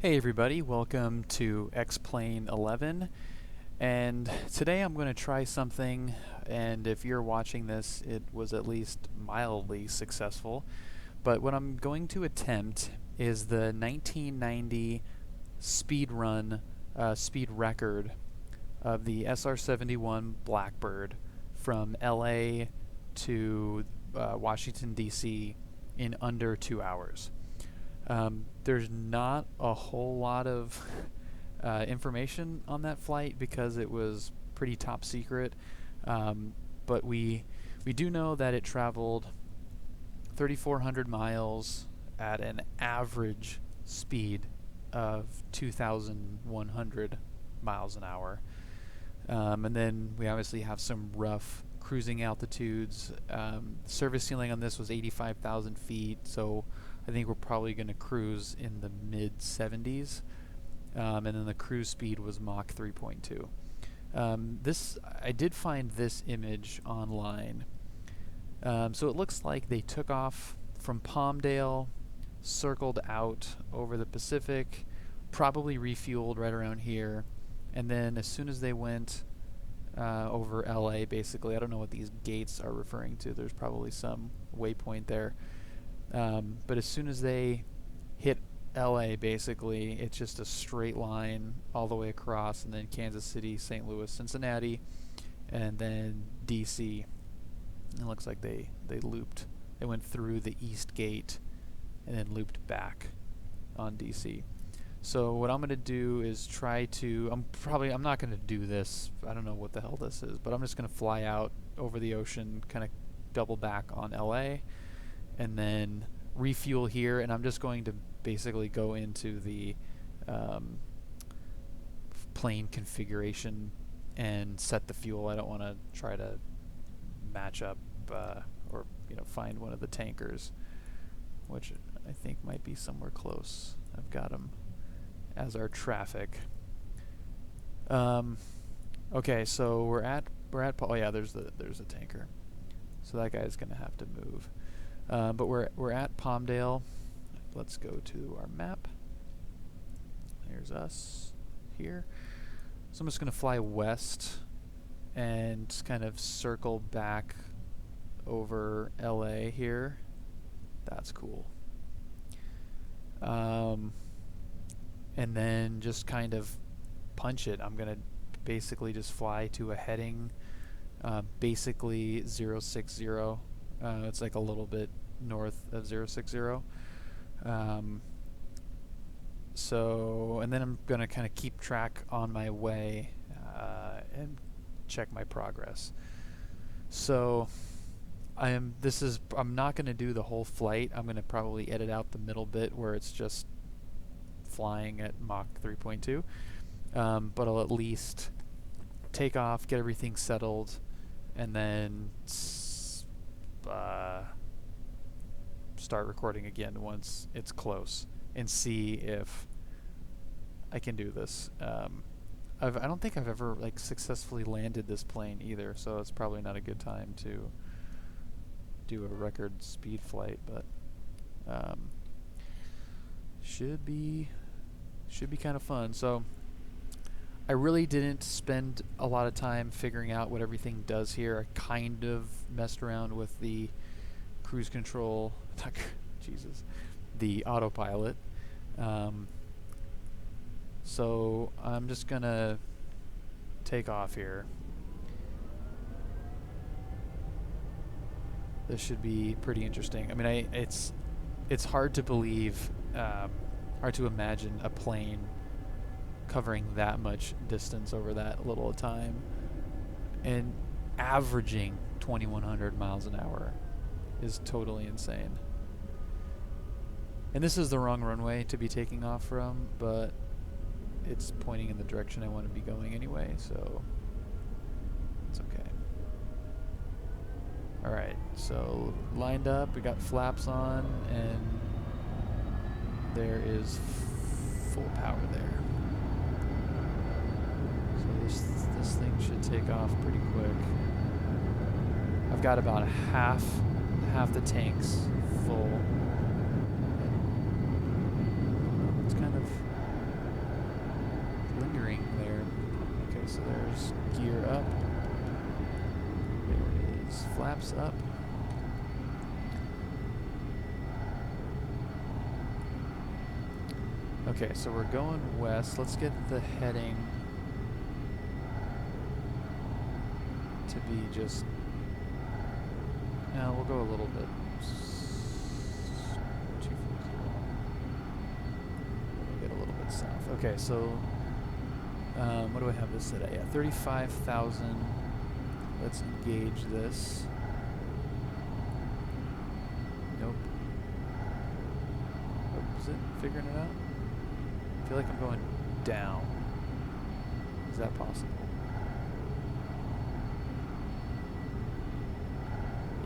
Hey everybody, welcome to X-Plane 11, and today I'm going to try something, and if you're watching this it was at least mildly successful, but what I'm going to attempt is the 1990 speed run, speed record of the SR-71 Blackbird from LA to Washington DC in under 2 hours. There's not a whole lot of information on that flight because it was pretty top secret, but we do know that it traveled 3,400 miles at an average speed of 2,100 miles an hour, and then we obviously have some rough cruising altitudes. Service ceiling on this was 85,000 feet, so I think we're probably going to cruise in the mid 70s, and then the cruise speed was Mach 3.2. I did find this image online. So it looks like they took off from Palmdale, circled out over the Pacific, probably refueled right around here, and then as soon as they went over LA, basically, I don't know what these gates are referring to. There's probably some waypoint there. But as soon as they hit LA, basically, it's just a straight line all the way across, and then Kansas City, St. Louis, Cincinnati, and then DC. It looks like they looped. They went through the East Gate and then looped back on DC. So what I'm going to do is try to, I'm not going to do this. I don't know what the hell this is, but I'm just going to fly out over the ocean, kind of double back on LA, and then refuel here, and I'm just going to basically go into the plane configuration and set the fuel. I don't want to try to match up or find one of the tankers, which I think might be somewhere close. I've got them as our traffic. Okay, so we're at oh yeah, there's a tanker, so that guy's gonna have to move. But we're at Palmdale. Let's go to our map. Here's us here. So I'm just going to fly west and kind of circle back over LA here. That's cool. And then just kind of punch it. I'm going to basically just fly to a heading, basically 060. It's like a little bit north of 060. And then I'm going to kind of keep track on my way and check my progress. So I'm not going to do the whole flight. I'm going to probably edit out the middle bit where it's just flying at Mach 3.2. But I'll at least take off, get everything settled, and then start recording again once it's close and see if I can do this. I don't think I've ever successfully landed this plane either, so it's probably not a good time to do a record speed flight, but should be kind of fun. So I really didn't spend a lot of time figuring out what everything does here. I kind of messed around with the cruise control, the autopilot. So I'm just gonna take off here. This should be pretty interesting. I mean, it's hard to believe, hard to imagine a plane covering that much distance over that little time and averaging 2,100 miles an hour is totally insane. And this is the wrong runway to be taking off from, but it's pointing in the direction I want to be going anyway, so it's okay. Alright, so lined up, we got flaps on, and there is full power there. So this thing should take off pretty quick. I've got about half the tanks full. It's kind of so there's gear up. There is flaps up. Okay, so we're going west. Let's get the heading to be just... No, we'll go a little bit. 240. We'll get a little bit south. Okay, so what do I have this at? Yeah, 35,000. Let's engage this. Nope. Oh, is it figuring it out? I feel like I'm going down. Is that possible?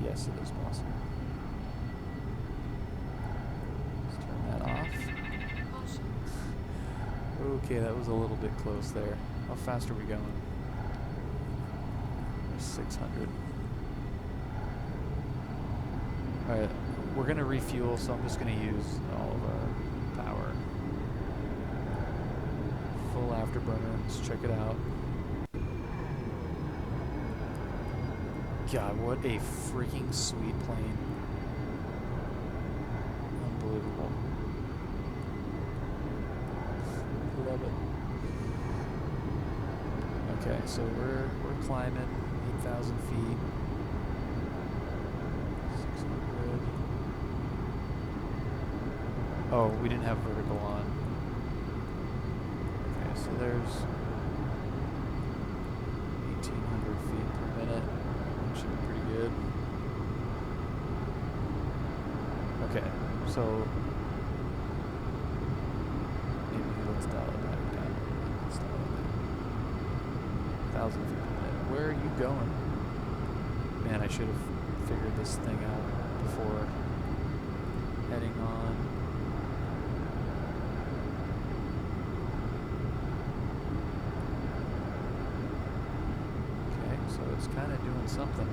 Yes, it is possible. Let's turn that off. Okay, that was a little bit close there. How fast are we going? 600. Alright, we're going to refuel, so I'm just going to use all of our power. Full afterburner. Let's check it out. God, what a freaking sweet plane. Unbelievable. Love it. Okay, so we're climbing 8,000 feet. 600. Oh, we didn't have vertical on. Okay, so there's 1,800 feet per minute. Should be pretty good. Okay, so maybe let's dial it back down. Let's dial it down. 1,000 feet per minute. Where are you going? Man, I should have figured this thing out before heading on. So it's kind of doing something.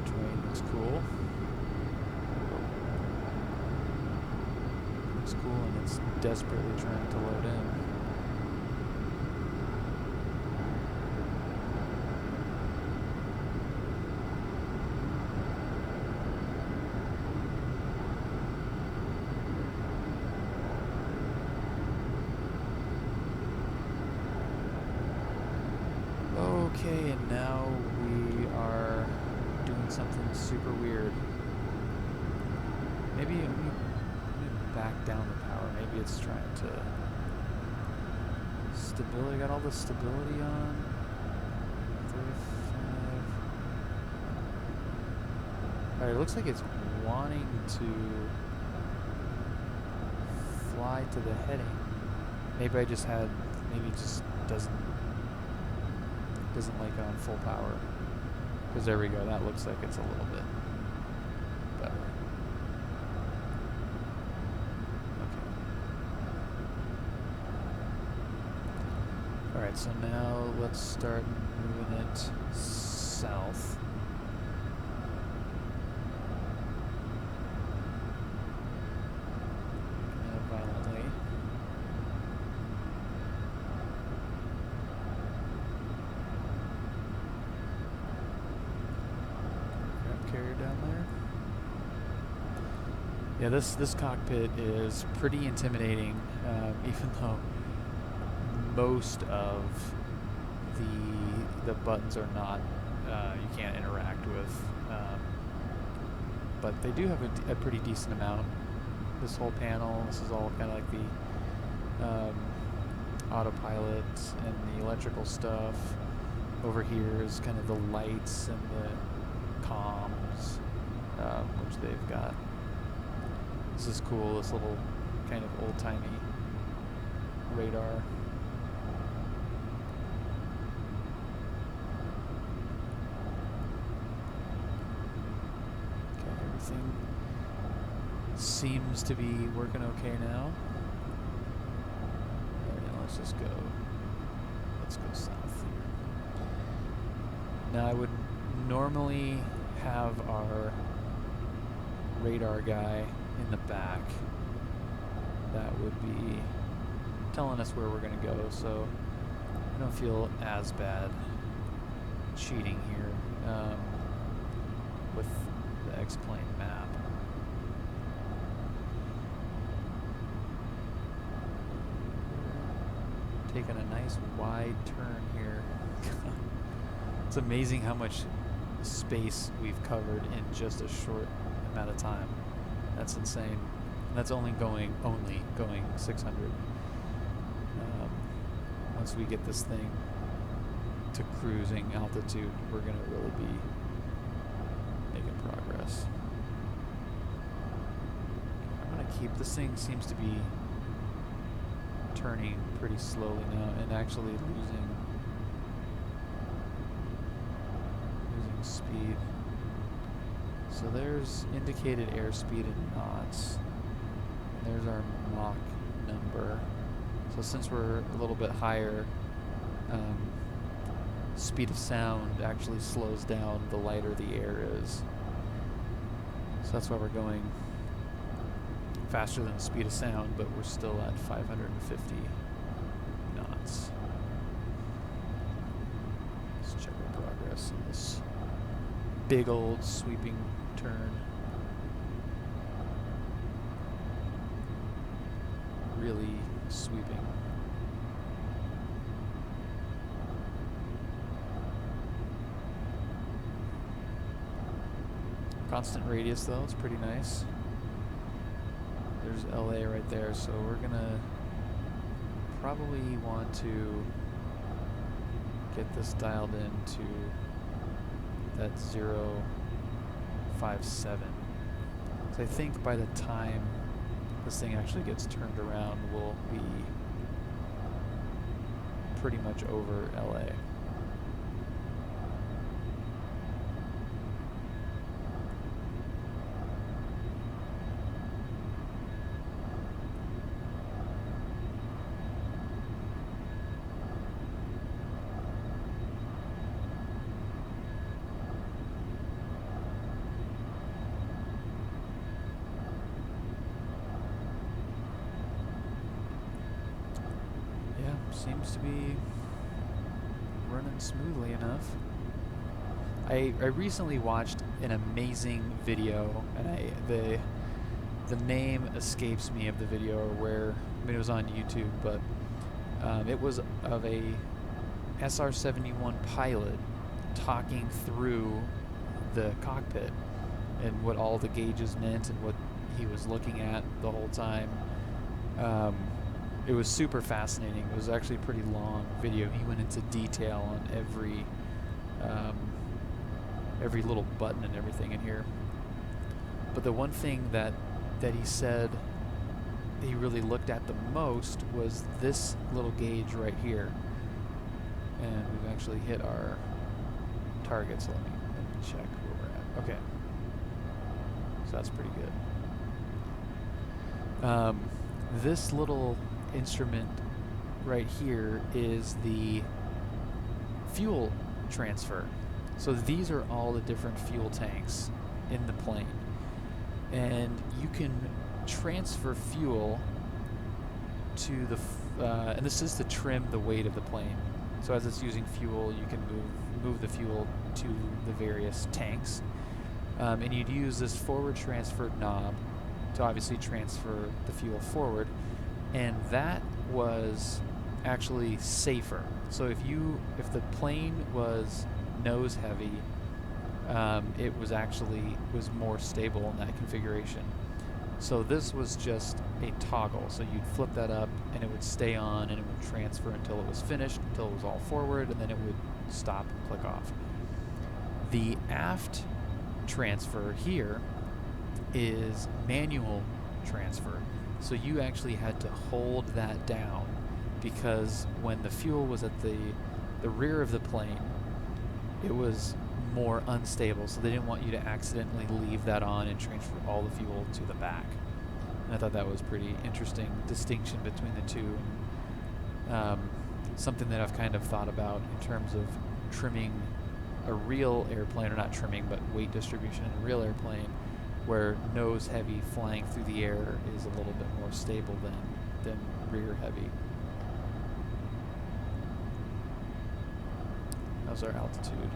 Terrain looks cool. Looks cool, and it's desperately trying to load in. Okay, and now we are doing something super weird. Maybe let me back down the power. Maybe it's trying to... Stability, got all the stability on. 35. Alright, it looks like it's wanting to fly to the heading. Maybe I just had... Maybe it just doesn't like it on full power. Because there we go, that looks like it's a little bit better. Okay. Alright, so now let's start moving it south. Violently. Carrier down there. Yeah, this cockpit is pretty intimidating, even though most of the buttons are not, you can't interact with, but they do have a pretty decent amount. This whole panel, this is all kind of like the autopilot and the electrical stuff. Over here is kind of the lights and the comms, which they've got. This is cool, this little kind of old-timey radar. Okay, everything seems to be working okay now. Alright, now let's just go, let's go south here. Now I would normally have our radar guy in the back. That would be telling us where we're going to go, so I don't feel as bad cheating here with the X-plane map. Taking a nice wide turn here. It's amazing how much space we've covered in just a short amount of time. That's insane. And that's only going 600. Once we get this thing to cruising altitude, we're going to really be making progress. I'm going to keep this thing, seems to be turning pretty slowly now and actually losing speed. So there's indicated airspeed in knots. And there's our Mach number. So since we're a little bit higher, speed of sound actually slows down the lighter the air is. So that's why we're going faster than the speed of sound, but we're still at 550 knots. Let's check our progress on this big old sweeping turn. Really sweeping. Constant radius though, it's pretty nice. There's LA right there, so we're gonna probably want to get this dialed into that 057. So I think by the time this thing actually gets turned around, we'll be pretty much over LA. Seems to be running smoothly enough. I recently watched an amazing video, and the name escapes me of the video, or where, I mean, it was on YouTube, but it was of a SR-71 pilot talking through the cockpit and what all the gauges meant and what he was looking at the whole time. It was super fascinating. It was actually a pretty long video. He went into detail on every little button and everything in here. But the one thing that he said he really looked at the most was this little gauge right here. And we've actually hit our target, so let me check where we're at. Okay. So that's pretty good. This little instrument right here is the fuel transfer. So these are all the different fuel tanks in the plane, and you can transfer fuel to the and this is to trim the weight of the plane. So as it's using fuel, you can move the fuel to the various tanks, and you'd use this forward transfer knob to obviously transfer the fuel forward. And that was actually safer. So if the plane was nose heavy, it was more stable in that configuration. So this was just a toggle. So you'd flip that up and it would stay on and it would transfer until it was finished, until it was all forward, and then it would stop and click off. The aft transfer here is manual transfer. So you actually had to hold that down, because when the fuel was at the rear of the plane, it was more unstable, so they didn't want you to accidentally leave that on and transfer all the fuel to the back. And I thought that was pretty interesting distinction between the two. Something that I've kind of thought about in terms of trimming a real airplane, or not trimming, but weight distribution in a real airplane, where nose heavy flying through the air is a little bit more stable than rear heavy. How's our altitude?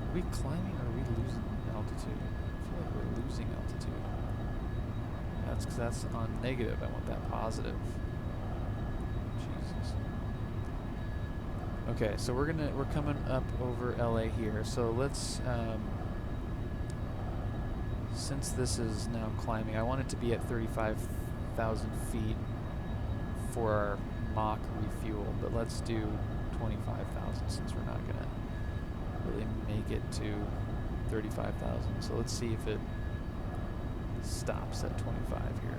Are we climbing or are we losing altitude? I feel like we're losing altitude. That's because that's on negative. I want that positive. Jesus. Okay, so we're coming up over LA here. So let's since this is now climbing, I want it to be at 35,000 feet for our mock refuel, but let's do 25,000 since we're not gonna really make it to 35,000. So let's see if it stops at 25 here.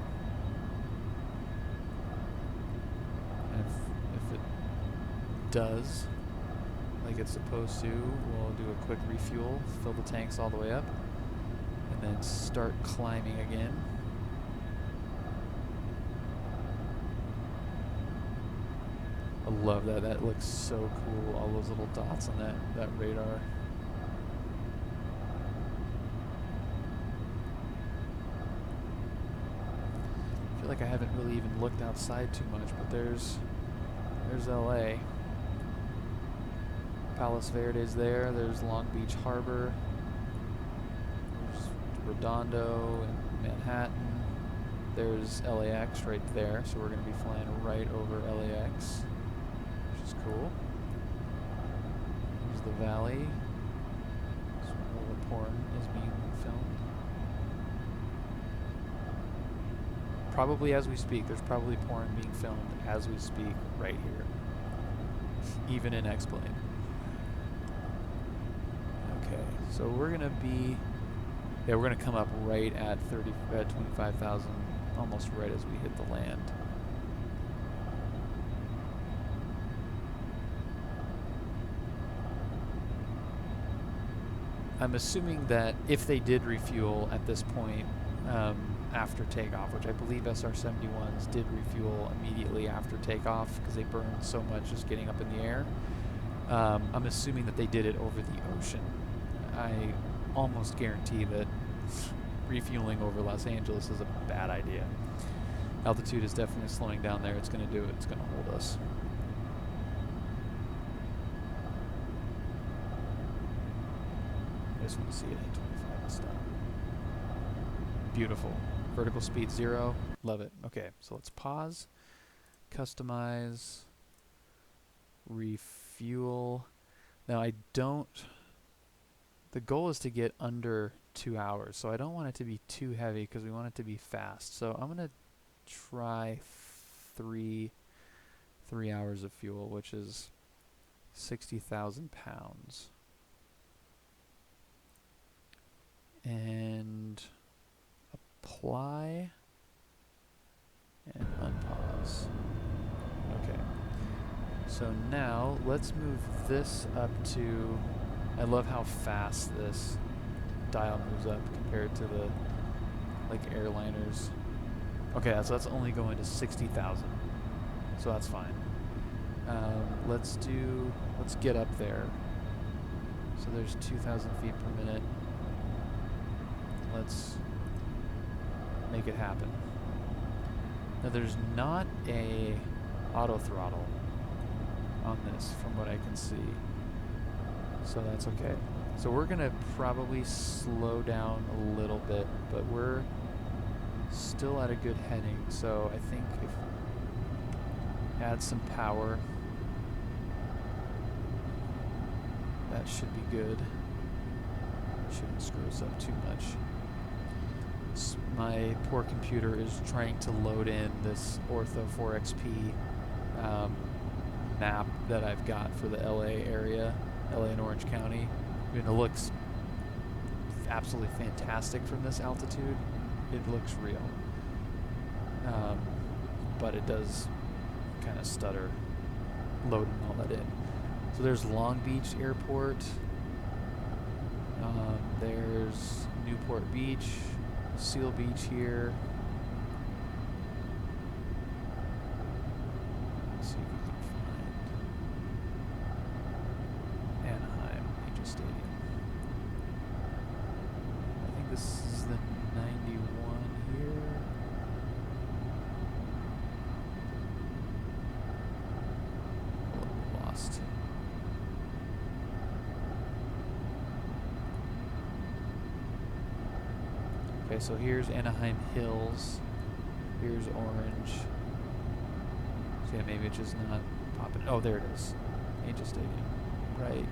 And if it does, like it's supposed to, we'll do a quick refuel, fill the tanks all the way up, and then start climbing again. I love that. That looks so cool, all those little dots on that radar. I feel like I haven't really even looked outside too much, but there's LA. Palos Verdes there. There's Long Beach Harbor. There's Redondo and Manhattan. There's LAX right there, so we're going to be flying right over LAX, which is cool. There's the valley. That's where all the porn is being filmed. Probably as we speak. There's probably porn being filmed as we speak right here. Even in X-Plane. Okay, so we're gonna be, yeah, we're gonna come up right at 25,000, almost right as we hit the land. I'm assuming that if they did refuel at this point after takeoff, which I believe SR-71s did refuel immediately after takeoff because they burned so much just getting up in the air. I'm assuming that they did it over the ocean. I almost guarantee that refueling over Los Angeles is a bad idea. Altitude is definitely slowing down there. It's going to do it. It's going to hold us. I just want to see it hit 25 and stop. Beautiful. Vertical speed 0. Love it. Okay, so let's pause. Customize. Refuel. Now I don't... The goal is to get under 2 hours, so I don't want it to be too heavy because we want it to be fast. So I'm going to try 3 hours of fuel, which is 60,000 pounds. And apply and unpause. Okay. So now let's move this up to, I love how fast this dial moves up compared to the like airliners. Okay, so that's only going to 60,000. So that's fine. Let's get up there. So there's 2,000 feet per minute. Let's make it happen. Now there's not a auto throttle on this from what I can see. So that's okay. So we're gonna probably slow down a little bit, but we're still at a good heading. So I think if add some power, that should be good. Shouldn't screw us up too much. My poor computer is trying to load in this Ortho 4XP map that I've got for the LA area, LA and Orange County. I mean, it looks absolutely fantastic from this altitude. It looks real. But it does kind of stutter loading all that in. So there's Long Beach Airport. There's Newport Beach, Seal Beach here. Let's see if we can find Anaheim Angel Stadium. I think this is the 91 here. Okay, so here's Anaheim Hills. Here's orange. So yeah, maybe it's just not popping. Oh, there it is. Angel Stadium. Right.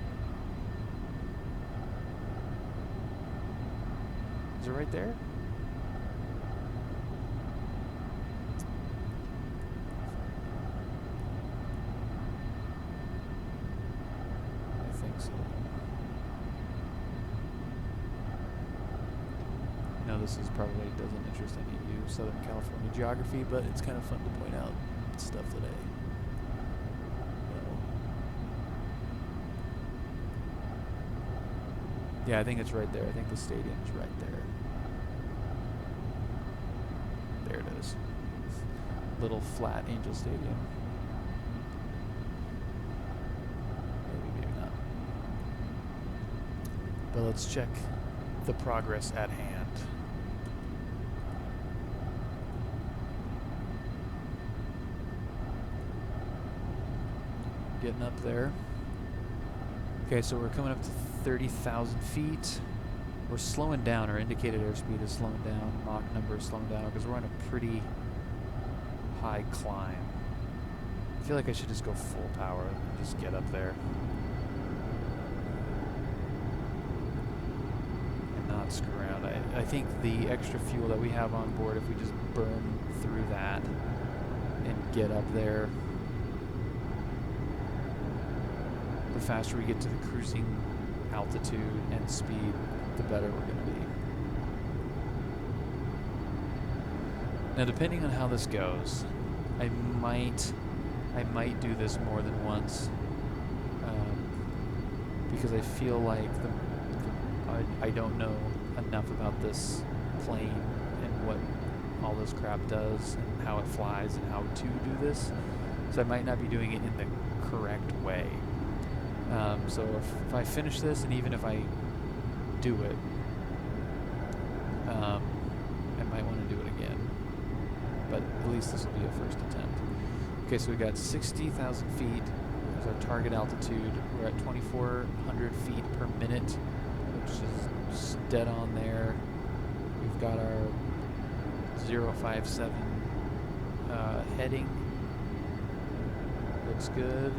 Is it right there? I think so. Now this is probably doesn't interest any of you Southern California geography, but it's kind of fun to point out stuff today. Yeah, I think it's right there. I think the stadium's right there. There it is. Little flat Angel Stadium. Maybe, maybe not. But let's check the progress at hand. Getting up there. Okay, so we're coming up to 30,000 feet. We're slowing down. Our indicated airspeed is slowing down. Mach number is slowing down because we're on a pretty high climb. I feel like I should just go full power and just get up there. And not screw around. I think the extra fuel that we have on board, if we just burn through that and get up there, the faster we get to the cruising altitude and speed, the better we're going to be. Now, depending on how this goes, I might do this more than once, because I feel like I don't know enough about this plane and what all this crap does and how it flies and how to do this, so I might not be doing it in the correct way. So if I finish this, and even if I do it, I might want to do it again. But at least this will be a first attempt. Okay, so we got 60,000 feet as our target altitude. We're at 2,400 feet per minute, which is just dead on there. We've got our 057 heading. Looks good.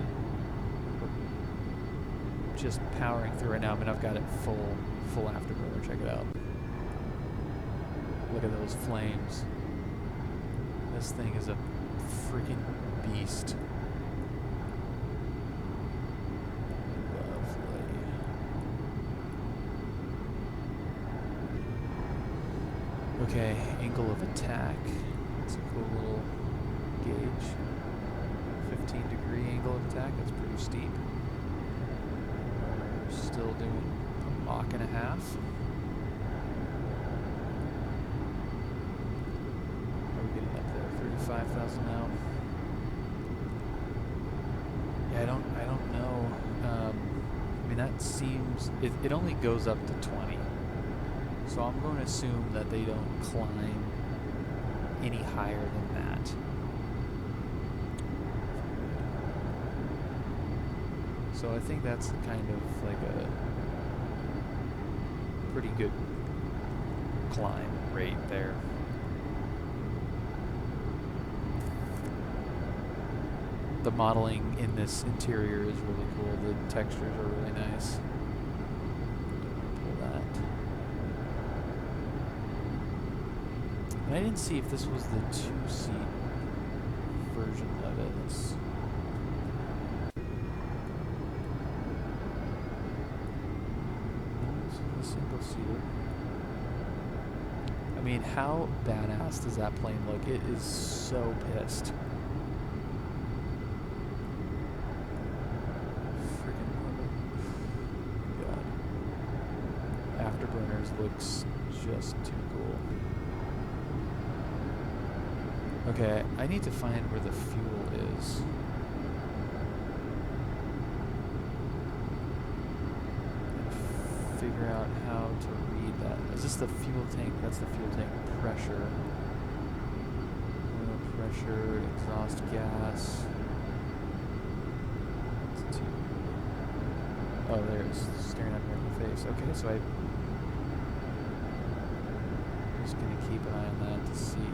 Just powering through right now. I mean, I've got it full afterburner. Check it out. Look at those flames. This thing is a freaking beast. Lovely. Okay, angle of attack. It's a cool little gauge. 15-degree angle of attack. That's pretty steep. Still doing a Mach and a half. Are we getting up there? 35,000 now. Yeah, I don't know. I mean, that seems it only goes up to 20. So I'm going to assume that they don't climb any higher than that. So I think that's kind of like a pretty good climb rate there. The modeling in this interior is really cool. The textures are really nice. Pull that. And I didn't see if this was the 2-seat version of it. Let's single-seater. I mean, how badass does that plane look? It is so pissed. Freaking love it. God. Afterburners looks just too cool. Okay, I need to find where the fuel is. Figure out how to read that. Is this the fuel tank? That's the fuel tank pressure. Oil pressure, exhaust gas. Oh, there's staring at me in the face. Okay, so I just keep an eye on that to see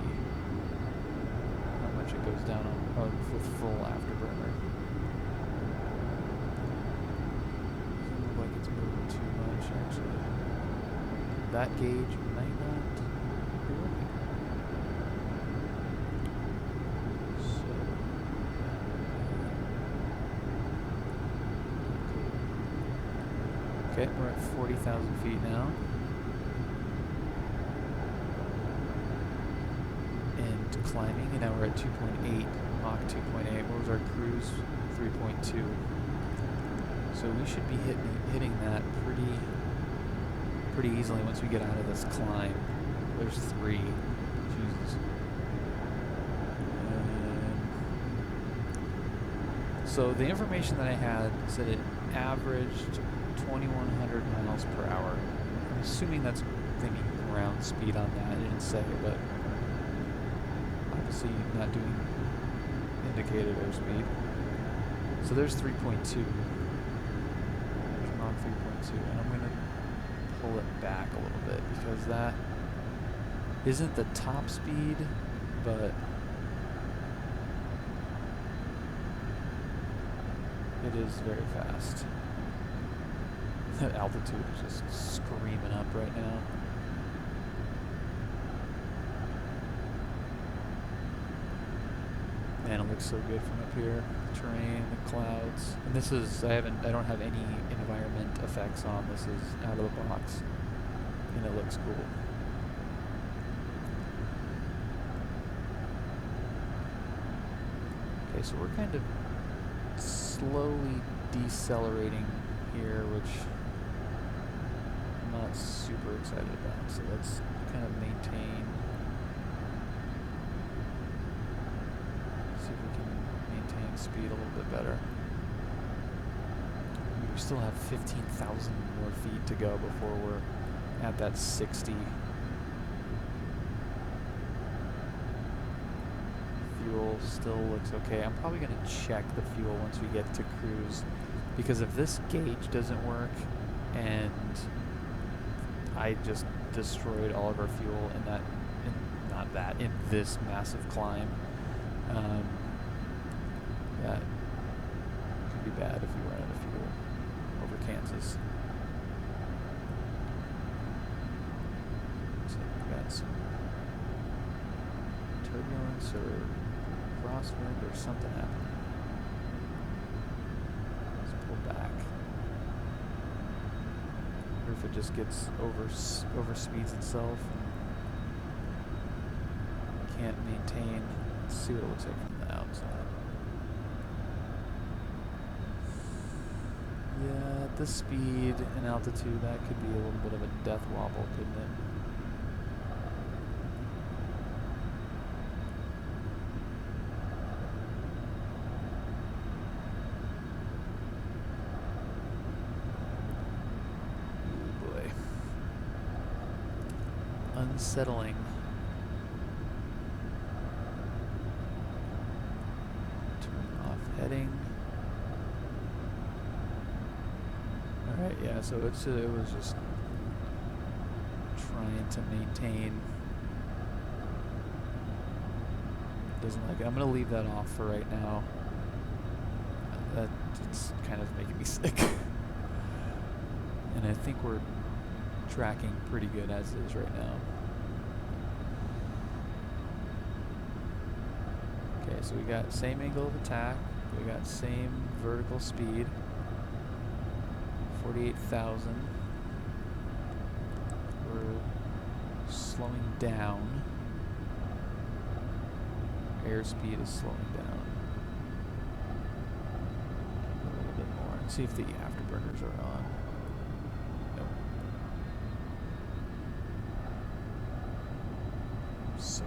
how much it goes down on with full afterburner. Doesn't look like it's moving too much, actually. That gauge might not be working. Okay, we're at 40,000 feet now. And climbing, and now we're at 2.8, Mach 2.8. What was our cruise? 3.2. So we should be hitting that pretty easily once we get out of this climb. There's 3. Jesus. So the information that I had said it averaged 2,100 miles per hour. I'm assuming that's thinking ground speed on that. I didn't say, but obviously not doing indicated airspeed. So there's 3.2. There's Mach 3.2, and I'm going to pull it back a little bit because that isn't the top speed, but it is very fast. That altitude is just screaming up right now. Man, it looks so good from up here. The terrain, the clouds. And this is, I don't have any environment effects on. This is out of the box. And it looks cool. Okay, so we're kind of slowly decelerating here, which I'm not super excited about. So let's kind of maintain. See if we can maintain speed a little bit better. We still have 15,000 more feet to go before we're at that 60. Fuel still looks okay. I'm probably going to check the fuel once we get to cruise, because if this gauge doesn't work and I just destroyed all of our fuel in this massive climb, that could be bad if we run out of fuel over Kansas. So we've got some turbulence or crosswind or something happening. Let's pull back. Or if it just gets over speeds itself and can't maintain. Let's see what it looks like from the outside. Yeah, at this speed and altitude, that could be a little bit of a death wobble, couldn't it? Unsettling. Turn off heading. Alright, yeah, so it was just trying to maintain. Doesn't like it. I'm going to leave that off for right now. That's kind of making me sick. And I think we're tracking pretty good as is right now. Okay, so we got same angle of attack, we got same vertical speed, 48,000. We're slowing down. Airspeed is slowing down a little bit more. Let's see if the afterburners are on. So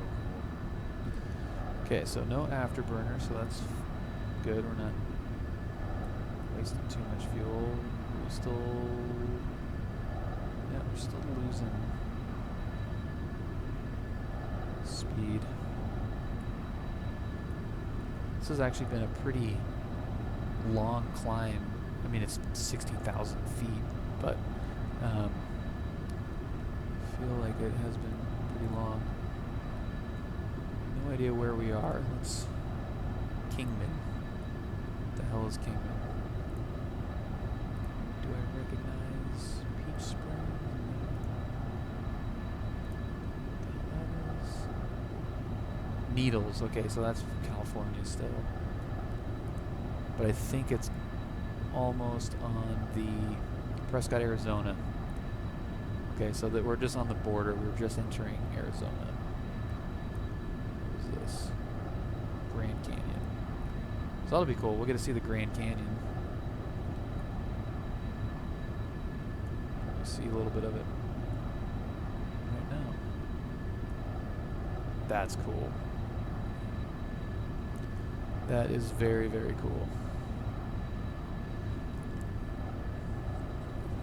cool. Okay, so no afterburner, so that's good. We're not wasting too much fuel. We're still losing speed. This has actually been a pretty long climb. I mean, it's 60,000 feet, but I feel like it has been pretty long. idea where we are. Let's... Kingman. What the hell is Kingman? Do I recognize Peach Springs? What the hell that is? Needles. Okay, so that's California still. But I think it's almost on the Prescott, Arizona. Okay, so that we're just on the border. We're just entering Arizona. What is this? Grand Canyon. So that'll be cool. We'll get to see the Grand Canyon. We'll see a little bit of it right now. That's cool. That is very, very cool.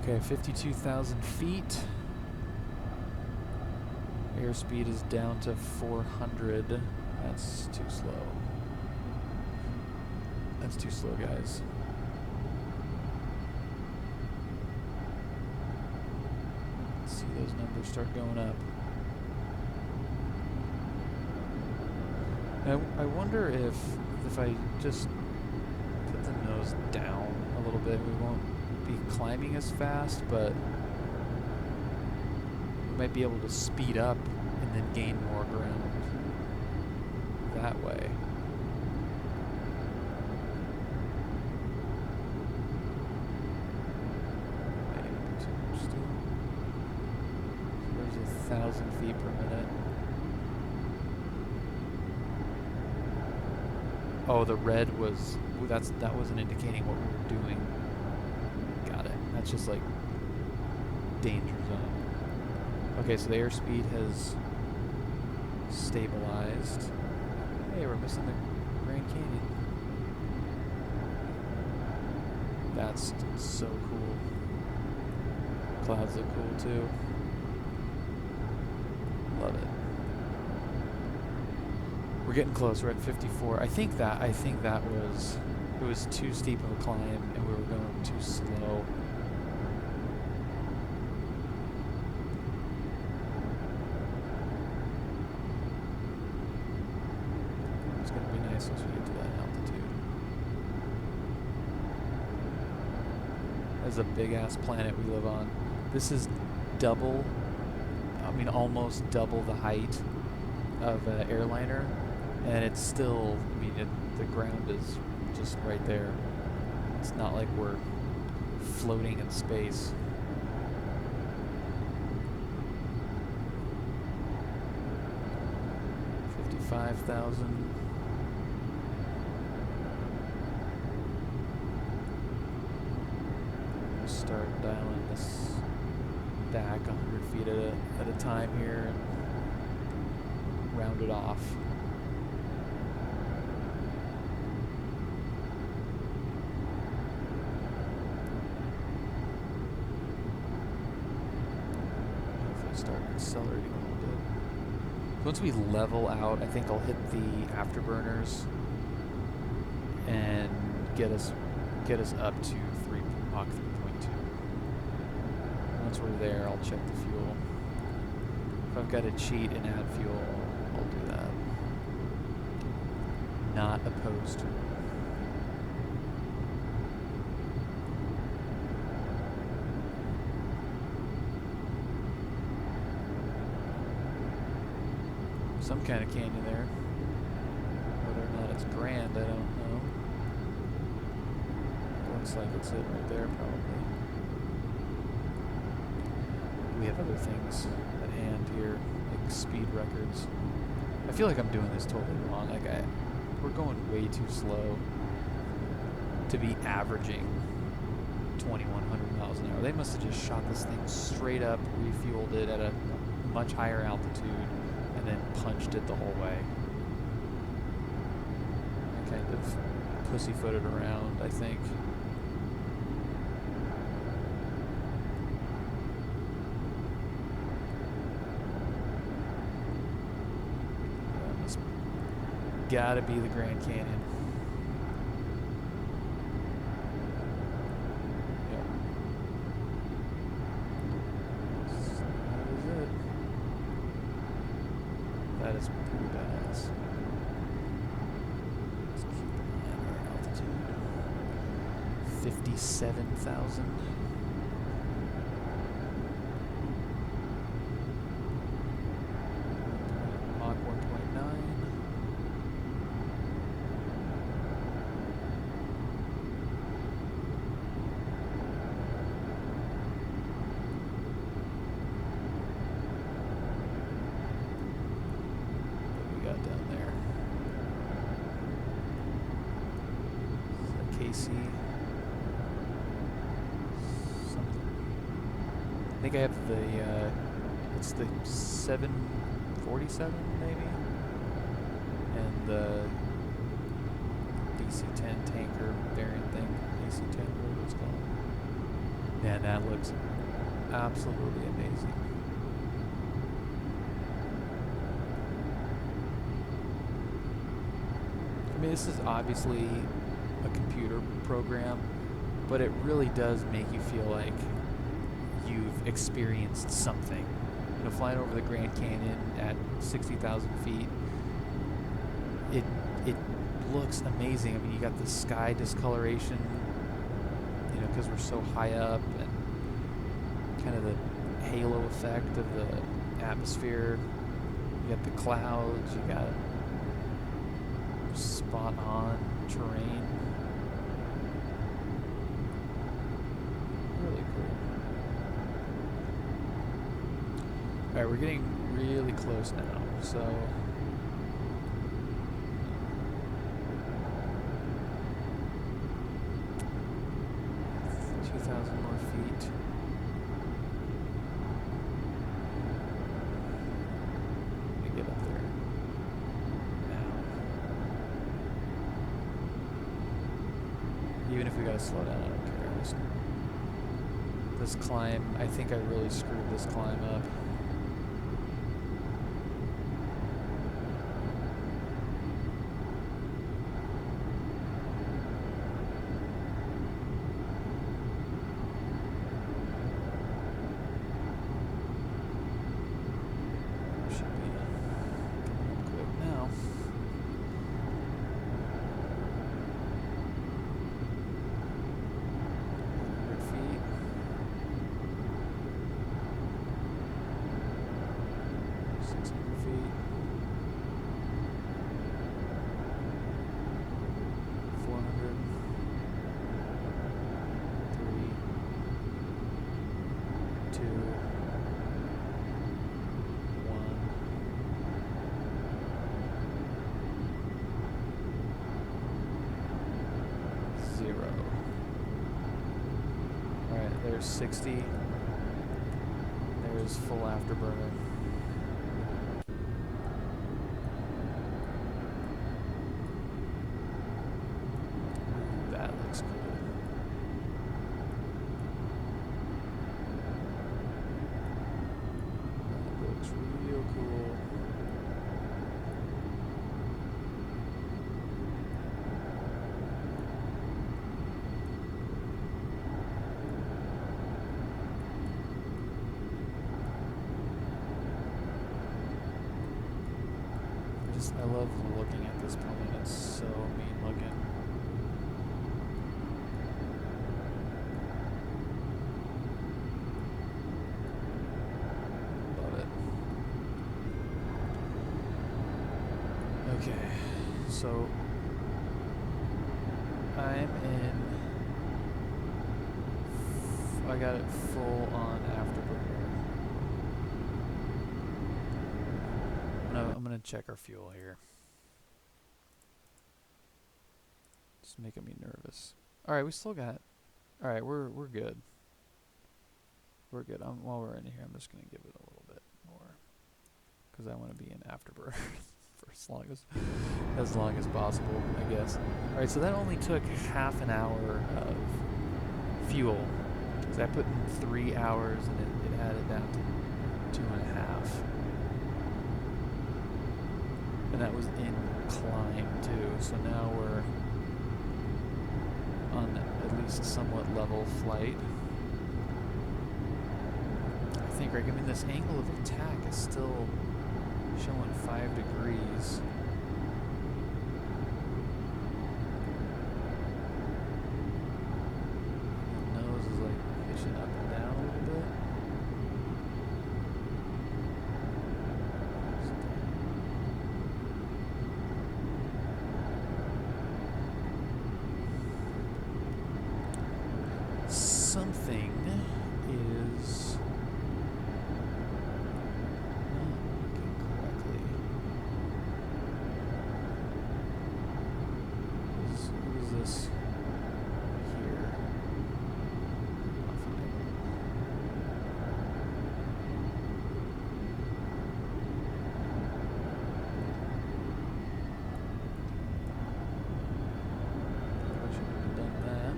Okay, 52,000 feet. Airspeed is down to 400. That's too slow. That's too slow, guys. Let's see those numbers start going up. I wonder if I just put the nose down a little bit, we won't be climbing as fast, but we might be able to speed up and then gain more ground that way. Maybe too much still. So there's 1,000 feet per minute. Oh, the red was, that wasn't indicating what we were doing. Got it. That's just like danger zone. Okay, so the airspeed has stabilized. Hey, we're missing the Grand Canyon. That's so cool. Clouds look cool too. Love it. We're getting close. We're at 54. I think that was, it was too steep of a climb and we were going too slow. It's going to be nice once we get to that altitude. That's a big ass planet we live on. This is double, I mean almost double the height of an airliner. And it's still, I mean, the ground is just right there. It's not like we're floating in space. $55,000. We'll start dialing this back 100 feet at a time here and round it off. Start accelerating a little bit. Once we level out, I think I'll hit the afterburners and get us up to Mach 3.2. Once we're there, I'll check the fuel. If I've got to cheat and add fuel, I'll do that. Not opposed to it. Some kind of canyon there. Whether or not it's grand, I don't know. Looks like it's it right there, probably. We have other things at hand here, like speed records. I feel like I'm doing this totally wrong. Like we're going way too slow to be averaging 2,100 miles an hour. They must have just shot this thing straight up, refueled it at a much higher altitude, and then punched it the whole way. Kind of pussyfooted around, I think. That must gotta be the Grand Canyon. Yep. That is it. That is pretty badass. 57,000. Mach 1.9. What we got down there? KC. I think I have the, it's the 747 maybe? And the DC-10 tanker variant thing, AC-10, whatever it's called. Man, that looks absolutely amazing. I mean, this is obviously a computer program, but it really does make you feel like you've experienced something. You know, flying over the Grand Canyon at 60,000 feet, it looks amazing. I mean, you got the sky discoloration, you know, because we're so high up, and kind of the halo effect of the atmosphere. You got the clouds, you got spot on terrain. Really cool. Alright, we're getting really close now, so 2,000 more feet. Let me get up there now. Even if we gotta slow down, I don't care. This climb, I think I really screwed this climb up. There's 60. There's full afterburner. That looks cool. That looks real cool. I love looking at this plane. It's so mean looking. Love it. Okay, so I'm in. I got it full on afterburner. I'm gonna check our fuel here. It's making me nervous. All right, we still got. All right, we're good. We're good. While we're in here, I'm just gonna give it a little bit more because I want to be in afterburner for as long as possible, I guess. All right, so that only took half an hour of fuel. Because I put in 3 hours and it added down to 2.5. And that was in climb too, so now we're on at least somewhat level flight. I think, right, I mean, this angle of attack is still showing 5 degrees. thing is not working correctly. What is this here? I'll find it. I should have done that.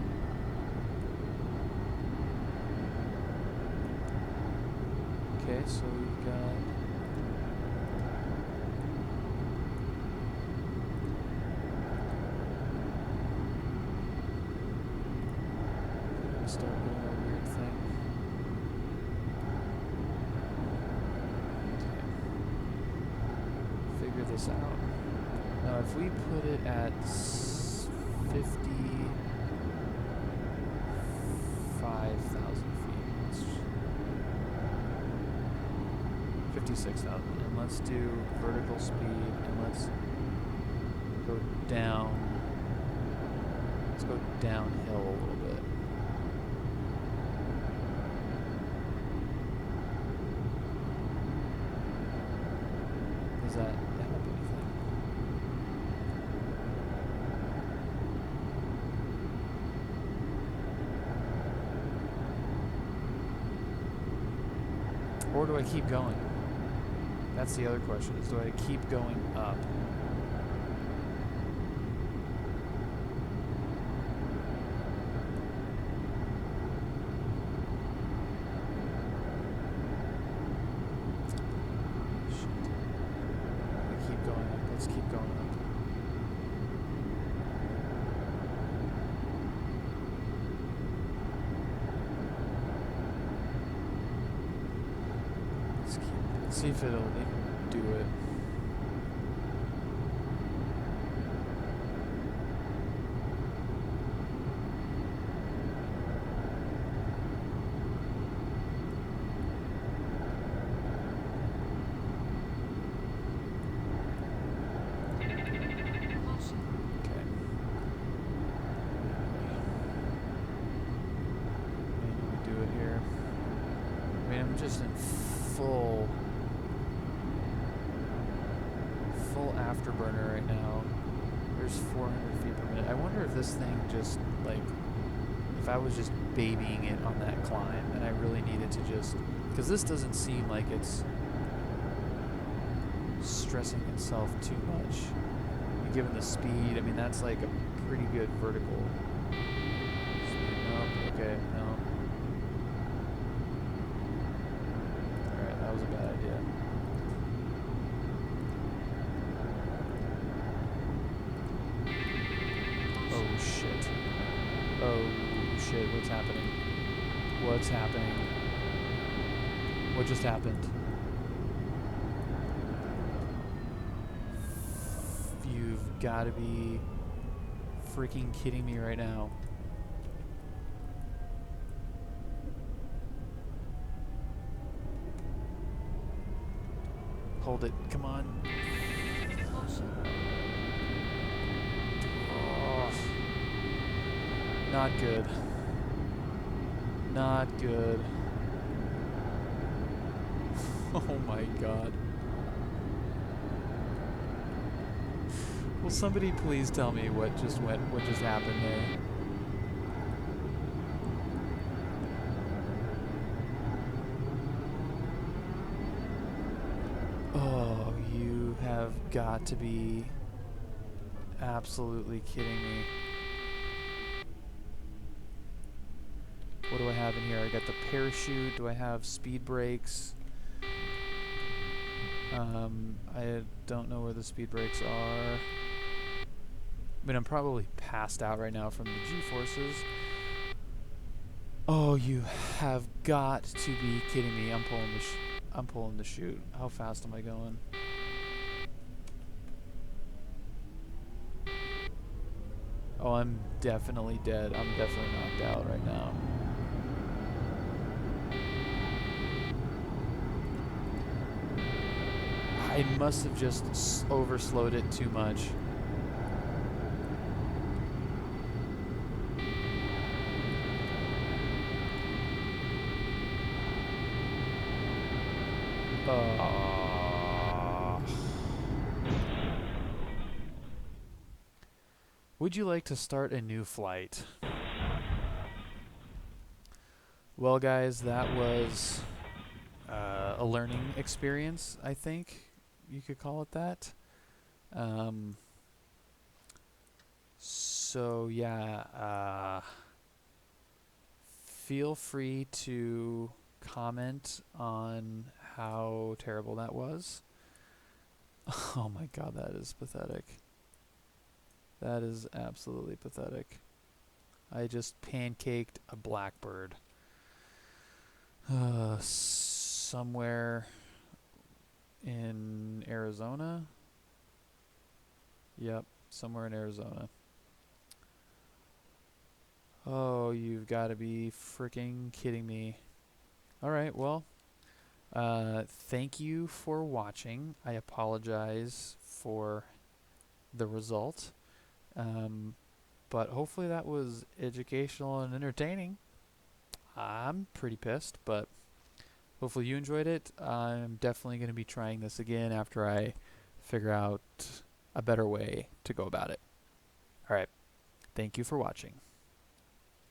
Okay, so we've got start doing a weird thing. Okay. Figure this out. Now if we put it at 55,000 feet, 56,000, and let's do vertical speed, and let's go down. Let's go downhill a little bit. Does that help anything? Or do I keep going? That's the other question, is do I keep going up? Let's keep going up. Let's see if it'll even do it. Just in full afterburner right now. There's 400 feet per minute. I wonder if this thing just, like, if I was just babying it on that climb and I really needed to just, because this doesn't seem like it's stressing itself too much. And given the speed, I mean, that's like a pretty good vertical speed. Nope, okay, no. That was a bad idea. Oh shit. Oh shit, what's happening? What's happening? What just happened? You've got to be freaking kidding me right now. Hold it. Come on. Oh. Not good. Not good. Oh my god. Will somebody please tell me what just happened there? Oh, you have got to be absolutely kidding me. What do I have in here? I got the parachute. Do I have speed brakes? I don't know where the speed brakes are. I mean, I'm probably passed out right now from the G-forces. Oh, you have got to be kidding me. I'm pulling the chute. How fast am I going? Oh, I'm definitely dead. I'm definitely knocked out right now. I must have just overslowed it too much. Would you like to start a new flight? Well, guys, that was a learning experience, I think you could call it that. So, yeah, feel free to comment on how terrible that was. Oh my god, that is pathetic. That is absolutely pathetic. I just pancaked a Blackbird. Somewhere in Arizona? Yep, somewhere in Arizona. Oh, you've got to be freaking kidding me. Alright, well, thank you for watching. I apologize for the result. But hopefully that was educational and entertaining. I'm pretty pissed, but hopefully you enjoyed it. I'm definitely going to be trying this again after I figure out a better way to go about it. Alright, thank you for watching.